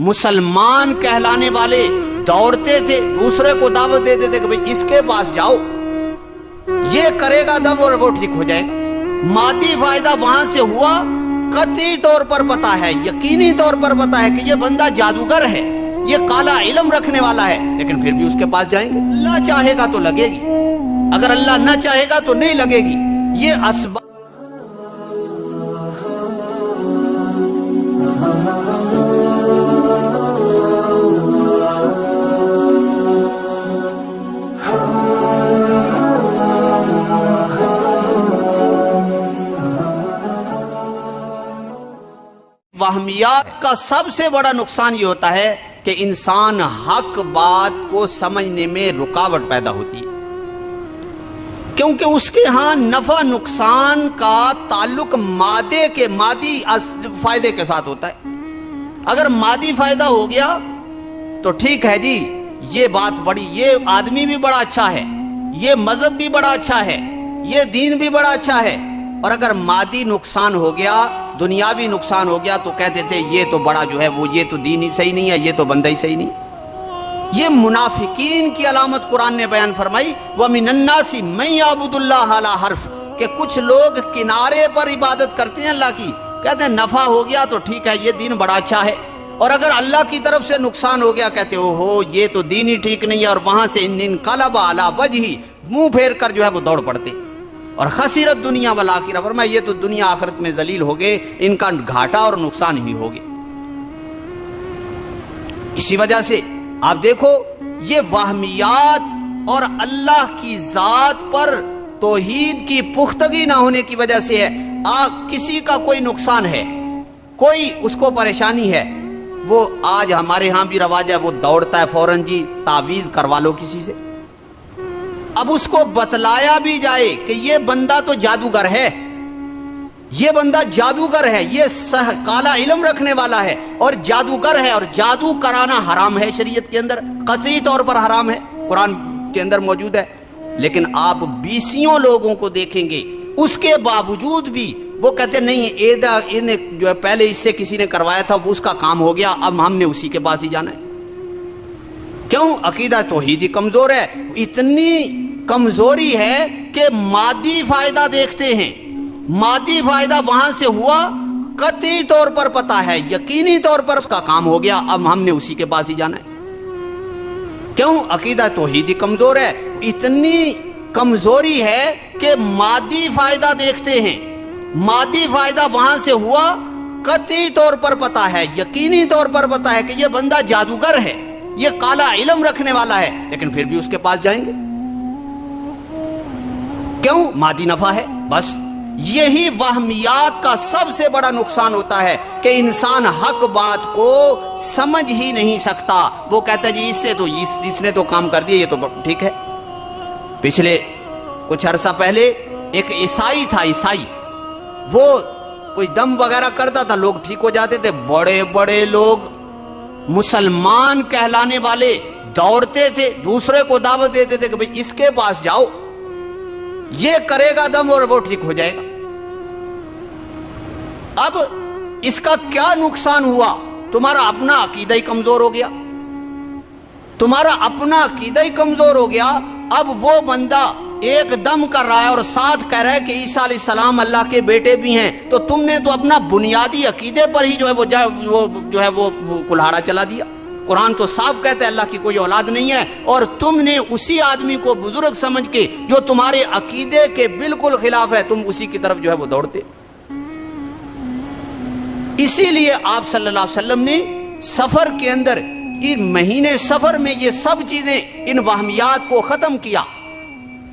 مسلمان کہلانے والے دوڑتے تھے، دوسرے کو دعوت دیتے تھے کہ بھئی اس کے پاس جاؤ، یہ کرے گا دم اور وہ ٹھیک ہو جائے گا۔ مادی فائدہ وہاں سے ہوا، قطعی طور پر پتا ہے، یقینی طور پر پتا ہے کہ یہ بندہ جادوگر ہے، یہ کالا علم رکھنے والا ہے، لیکن پھر بھی اس کے پاس جائیں گے۔ اللہ چاہے گا تو لگے گی، اگر اللہ نہ چاہے گا تو نہیں لگے گی۔ یہ اسباب وہمیات کا سب سے بڑا نقصان یہ ہوتا ہے کہ انسان حق بات کو سمجھنے میں رکاوٹ پیدا ہوتی ہے، کیونکہ اس کے ہاں نفع نقصان کا تعلق مادی فائدے کے ساتھ ہوتا ہے۔ اگر مادی فائدہ ہو گیا تو ٹھیک ہے جی، یہ بات بڑی، یہ آدمی بھی بڑا اچھا ہے، یہ مذہب بھی بڑا اچھا ہے، یہ دین بھی بڑا اچھا ہے۔ اور اگر مادی نقصان ہو گیا، دنیاوی نقصان ہو گیا، تو کہتے تھے یہ تو بڑا جو ہے وہ، یہ تو دین ہی صحیح نہیں ہے، یہ تو بندہ ہی صحیح نہیں۔ یہ منافقین کی علامت قرآن نے بیان فرمائی، وَمِنَ النَّاسِ مَن يَعْبُدُ اللَّهَ عَلَى حَرْفٍ، کہ کچھ لوگ کنارے پر عبادت کرتے ہیں اللہ کی، کہتے ہیں نفع ہو گیا تو ٹھیک ہے، یہ دین بڑا اچھا ہے، اور اگر اللہ کی طرف سے نقصان ہو گیا کہتے ہو یہ تو دین ہی ٹھیک نہیں ہے، اور وہاں سے انقلب علی وجہہ، منہ پھیر کر جو ہے وہ دوڑ پڑتے، اور خسرت دنیا والآخرہ، فرمایا یہ تو دنیا آخرت میں ذلیل ہو گئے، ان کا گھاٹا اور نقصان ہی ہو گئے۔ اسی وجہ سے آپ دیکھو یہ وہمیات اور اللہ کی ذات پر توحید کی پختگی نہ ہونے کی وجہ سے ہے۔ کسی کا کوئی نقصان ہے، کوئی اس کو پریشانی ہے، وہ آج ہمارے ہاں بھی رواج ہے، وہ دوڑتا ہے فوراً جی تعویذ کروا لو کسی سے۔ اب اس کو بتلایا بھی جائے کہ یہ بندہ تو جادوگر ہے، یہ بندہ جادوگر ہے، یہ کالا علم رکھنے والا ہے اور جادوگر ہے، اور جادو کرانا حرام ہے شریعت کے اندر، قطعی طور پر حرام ہے، قرآن کے اندر موجود ہے۔ لیکن آپ بیسیوں لوگوں کو دیکھیں گے، اس کے باوجود بھی وہ کہتے نہیں انہیں جو ہے پہلے اس سے کسی نے کروایا تھا، وہ اس کا کام ہو گیا، اب ہم نے اسی کے پاس ہی جانا ہے۔ کیوں؟ عقیدہ توحیدی کمزور ہے، اتنی کمزوری ہے کہ مادی فائدہ دیکھتے ہیں، مادی فائدہ وہاں سے ہوا، قطعی طور پر پتا ہے، یقینی طور پر اس کا کام ہو گیا، اب ہم نے اسی کے پاس ہی جانا ہے۔ کیوں؟ عقیدہ توحیدی کمزور ہے، اتنی کمزوری ہے کہ مادی فائدہ دیکھتے ہیں، مادی فائدہ وہاں سے ہوا، قطعی طور پر پتا ہے، یقینی طور پر پتا ہے کہ یہ بندہ جادوگر ہے، یہ کالا علم رکھنے والا ہے، لیکن پھر بھی اس کے پاس جائیں گے۔ کیوں؟ مادی نفع ہے، بس۔ یہی وہمیات کا سب سے بڑا نقصان ہوتا ہے کہ انسان حق بات کو سمجھ ہی نہیں سکتا، وہ کہتا ہے جی اس سے تو اس نے تو کام کر دیا، یہ تو ٹھیک ہے۔ پچھلے کچھ عرصہ پہلے ایک عیسائی تھا، عیسائی، وہ کوئی دم وغیرہ کرتا تھا، لوگ ٹھیک ہو جاتے تھے، بڑے بڑے لوگ مسلمان کہلانے والے دوڑتے تھے، دوسرے کو دعوت دیتے تھے کہ بھئی اس کے پاس جاؤ، یہ کرے گا دم اور وہ ٹھیک ہو جائے گا۔ اب اس کا کیا نقصان ہوا؟ تمہارا اپنا عقیدہ ہی کمزور ہو گیا، تمہارا اپنا عقیدہ ہی کمزور ہو گیا۔ اب وہ بندہ ایک دم کر رہا ہے اور ساتھ کہہ رہا ہے کہ عیسیٰ علیہ السلام اللہ کے بیٹے بھی ہیں، تو تم نے تو اپنا بنیادی عقیدے پر ہی وہ کلہاڑا چلا دیا۔ قرآن تو صاف کہتا ہے اللہ کی کوئی اولاد نہیں ہے، اور تم نے اسی آدمی کو بزرگ سمجھ کے جو تمہارے عقیدے کے بالکل خلاف ہے، تم اسی کی طرف جو ہے وہ دوڑتے۔ اسی لیے آپ صلی اللہ علیہ وسلم نے سفر کے اندر، ان مہینے سفر میں یہ سب چیزیں، ان وہمیات کو ختم کیا۔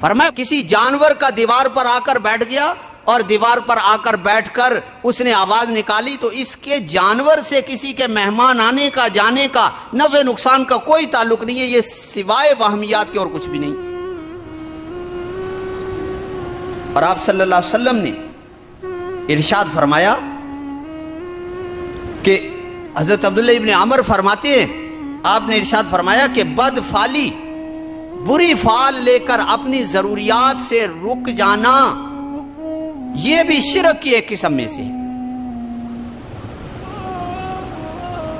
فرمایا کسی جانور کا دیوار پر آ کر بیٹھ گیا، اور دیوار پر آ کر بیٹھ کر اس نے آواز نکالی، تو اس کے جانور سے کسی کے مہمان آنے کا، جانے کا، نفع نقصان کا کوئی تعلق نہیں ہے، یہ سوائے وہمیات کے اور کچھ بھی نہیں۔ اور آپ صلی اللہ علیہ وسلم نے ارشاد فرمایا کہ حضرت عبداللہ ابن عمر فرماتے ہیں، آپ نے ارشاد فرمایا کہ بد فعلی، بری فعل لے کر اپنی ضروریات سے رک جانا، یہ بھی شرک کی ایک قسم میں سے۔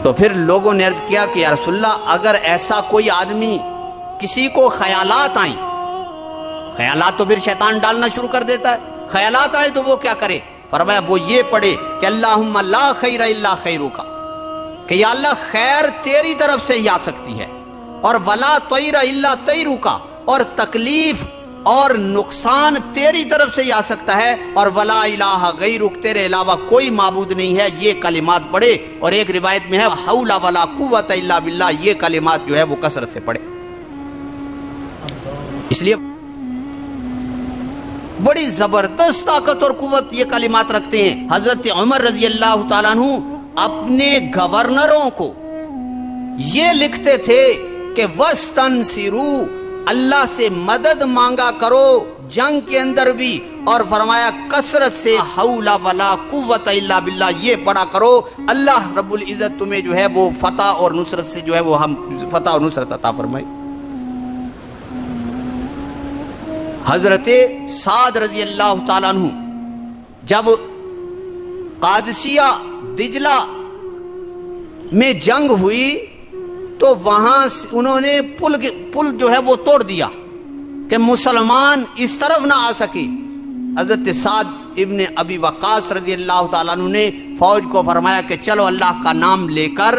تو پھر لوگوں نے عرض کیا کہ یا رسول اللہ اگر ایسا کوئی آدمی کسی کو خیالات آئیں، خیالات تو پھر شیطان ڈالنا شروع کر دیتا ہے، خیالات آئے تو وہ کیا کرے؟ فرمایا وہ یہ پڑھے کہ اللہم لا خیر الا خیرک، کہ یا اللہ خیر تیری طرف سے ہی آ سکتی ہے، اور ولا طیر الا طیرک، اور تکلیف اور نقصان تیری طرف سے ہی آ سکتا ہے، اور ولا الہ غیرک، تیرے علاوہ کوئی معبود نہیں ہے۔ یہ کلمات پڑھے، اور ایک روایت میں ہے حول ولا قوت الا باللہ، یہ کلمات جو ہے وہ کثرت سے پڑھے۔ اس لیے بڑی زبردست طاقت اور قوت یہ کلمات رکھتے ہیں۔ حضرت عمر رضی اللہ تعالیٰ عنہ اپنے گورنروں کو یہ لکھتے تھے کہ وَاسْتَنْصِرُوا، اللہ سے مدد مانگا کرو جنگ کے اندر بھی، اور فرمایا کثرت سے حول ولا قوت الا باللہ یہ پڑھا کرو، اللہ رب العزت تمہیں جو ہے وہ فتح اور نصرت سے جو ہے وہ ہم فتح اور نصرت عطا فرمائے۔ حضرت سعد رضی اللہ تعالیٰ عنہ جب قادسیہ دجلہ میں جنگ ہوئی تو وہاں انہوں نے پل جو ہے وہ توڑ دیا کہ مسلمان اس طرف نہ آ سکے۔ حضرت سعد ابن ابی وقاص رضی اللہ تعالیٰ عنہ نے فوج کو فرمایا کہ چلو اللہ کا نام لے کر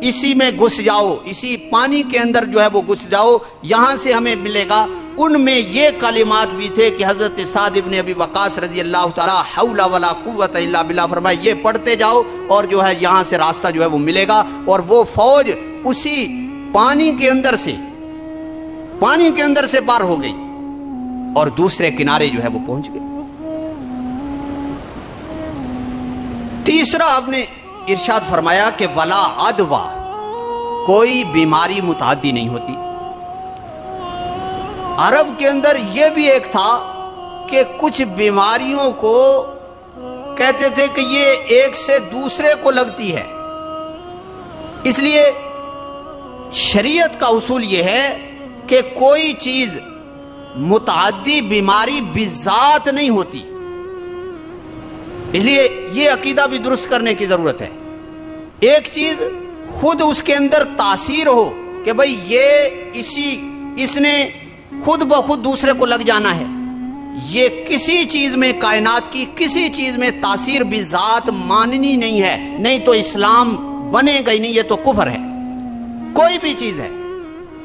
اسی میں گھس جاؤ، اسی پانی کے اندر جو ہے وہ گھس جاؤ، یہاں سے ہمیں ملے گا۔ ان میں یہ کلمات بھی تھے کہ حضرت سعد ابن ابی وقاص رضی اللہ تعالیٰ حول ولا قوت الا باللہ فرمایا یہ پڑھتے جاؤ، اور جو ہے یہاں سے راستہ جو ہے وہ ملے گا، اور وہ فوج اسی پانی کے اندر سے پار ہو گئی اور دوسرے کنارے جو ہے وہ پہنچ گئے۔ تیسرا آپ نے ارشاد فرمایا کہ ولا عدوہ، کوئی بیماری متعدی نہیں ہوتی۔ عرب کے اندر یہ بھی ایک تھا کہ کچھ بیماریوں کو کہتے تھے کہ یہ ایک سے دوسرے کو لگتی ہے، اس لیے شریعت کا اصول یہ ہے کہ کوئی چیز متعدی بیماری بذات نہیں ہوتی، اس لیے یہ عقیدہ بھی درست کرنے کی ضرورت ہے۔ ایک چیز خود اس کے اندر تاثیر ہو کہ بھئی اس نے خود بخود دوسرے کو لگ جانا ہے، یہ کسی چیز میں کائنات کی کسی چیز میں تاثیر بذات ماننی نہیں ہے، نہیں تو اسلام بنے گا ہی نہیں، یہ تو کفر ہے۔ کوئی بھی چیز ہے،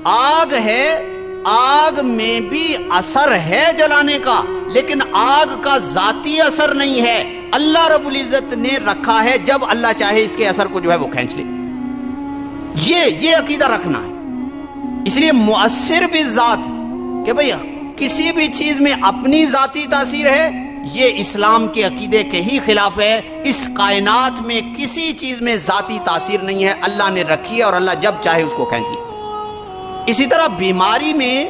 آگ ہے، آگ میں بھی اثر ہے جلانے کا، لیکن آگ کا ذاتی اثر نہیں ہے، اللہ رب العزت نے رکھا ہے، جب اللہ چاہے اس کے اثر کو جو ہے وہ کھینچ لے۔ یہ عقیدہ رکھنا ہے۔ اس لیے مؤثر بالذات کہ بھئی کسی بھی چیز میں اپنی ذاتی تاثیر ہے، یہ اسلام کے عقیدے کے ہی خلاف ہے۔ اس کائنات میں کسی چیز میں ذاتی تاثیر نہیں ہے، اللہ نے رکھی ہے، اور اللہ جب چاہے اس کو کھینچ لے۔ اسی طرح بیماری میں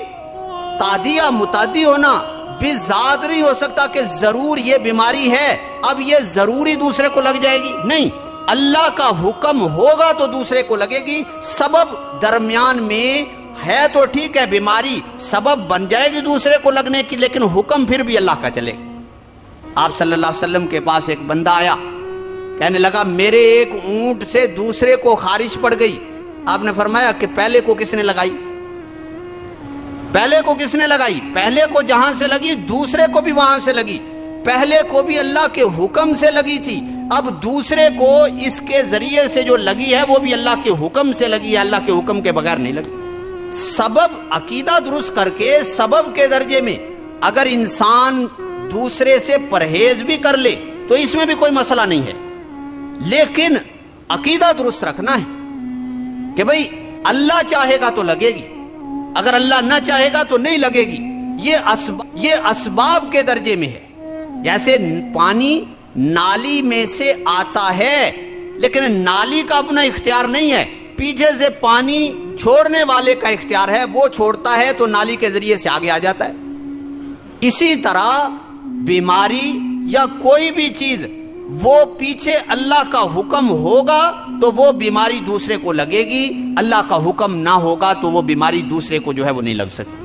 تعدیہ متعدی ہونا بذات نہیں ہو سکتا کہ ضرور یہ بیماری ہے اب یہ ضروری دوسرے کو لگ جائے گی، نہیں، اللہ کا حکم ہوگا تو دوسرے کو لگے گی۔ سبب درمیان میں ہے تو ٹھیک ہے، بیماری سبب بن جائے گی دوسرے کو لگنے کی، لیکن حکم پھر بھی اللہ کا چلے گا۔ آپ صلی اللہ علیہ وسلم کے پاس ایک بندہ آیا، کہنے لگا میرے ایک اونٹ سے دوسرے کو خارش پڑ گئی۔ آپ نے فرمایا کہ پہلے کو کس نے لگائی؟ پہلے کو کس نے لگائی؟ پہلے کو جہاں سے لگی دوسرے کو بھی وہاں سے لگی، پہلے کو بھی اللہ کے حکم سے لگی تھی، اب دوسرے کو اس کے ذریعے سے جو لگی ہے وہ بھی اللہ کے حکم سے لگی ہے، اللہ کے حکم کے بغیر نہیں لگی۔ سبب عقیدہ درست کر کے سبب کے درجے میں اگر انسان دوسرے سے پرہیز بھی کر لے تو اس میں بھی کوئی مسئلہ نہیں ہے، لیکن عقیدہ درست رکھنا ہے کہ بھئی اللہ چاہے گا تو لگے گی، اگر اللہ نہ چاہے گا تو نہیں لگے گی۔ یہ اسباب کے درجے میں ہے۔ جیسے پانی نالی میں سے آتا ہے لیکن نالی کا اپنا اختیار نہیں ہے، پیچھے سے پانی چھوڑنے والے کا اختیار ہے، وہ چھوڑتا ہے تو نالی کے ذریعے سے آگے آ جاتا ہے۔ اسی طرح بیماری یا کوئی بھی چیز وہ پیچھے اللہ کا حکم ہوگا تو وہ بیماری دوسرے کو لگے گی، اللہ کا حکم نہ ہوگا تو وہ بیماری دوسرے کو جو ہے وہ نہیں لگ سکتی۔